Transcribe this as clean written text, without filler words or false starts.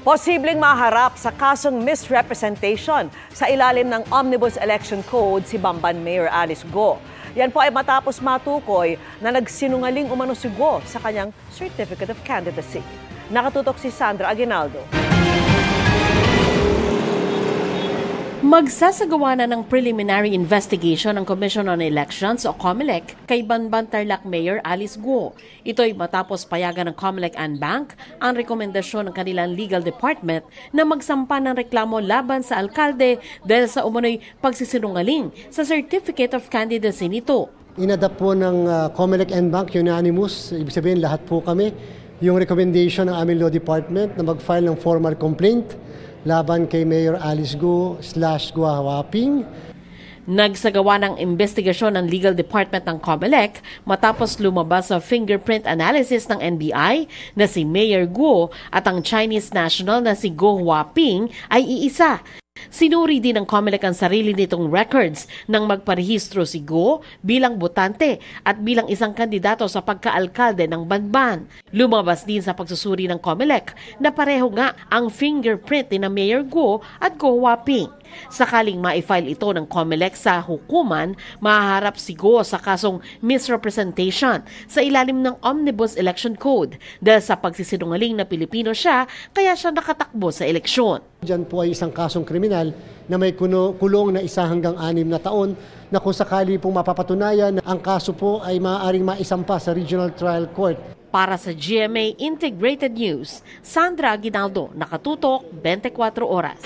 Posibleng maharap sa kasong misrepresentation sa ilalim ng Omnibus Election Code si Bamban Mayor Alice Go. Yan po ay matapos matukoy na nagsinungaling umano si Go sa kanyang Certificate of Candidacy. Nakatutok si Sandra Aguinaldo. Magsasagawa na ng preliminary investigation ng Commission on Elections o COMELEC kay Bamban Tarlac Mayor Alice Go. Ito ay matapos payagan ng COMELEC and Bank ang rekomendasyon ng kanilang legal department na magsampa ng reklamo laban sa alkalde dahil sa umano'y pagsisinungaling sa Certificate of Candidacy nito. Inadapt po ng COMELEC and Bank, unanimous, ibig sabihin lahat po kami, yung recommendation ng aming law department na mag-file ng formal complaint laban kay Mayor Alice Go / Gua Huaping. Nagsagawa ng investigasyon ng legal department ng COMELEC matapos lumabas sa fingerprint analysis ng NBI na si Mayor Go at ang Chinese national na si Go Huaping ay iisa. Sinuri din ng COMELEC ang sarili nitong records nang magparehistro si Go bilang botante at bilang isang kandidato sa pagkaalkalde ng Bamban. Lumabas din sa pagsusuri ng COMELEC na pareho nga ang fingerprint ni na Mayor Go at Go Huaping. Sakaling ma-file ito ng COMELEC sa hukuman, mahaharap si Go sa kasong misrepresentation sa ilalim ng Omnibus Election Code dahil sa pagsisinungaling na Pilipino siya kaya siya nakatakbo sa eleksyon. Diyan po ay isang kasong kriminal na may kulong na 1 hanggang 6 na taon na kung sakali pong mapapatunayan, ang kaso po ay maaaring maisampa sa Regional Trial Court. Para sa GMA Integrated News, Sandra Aguinaldo, Nakatutok, 24 Oras.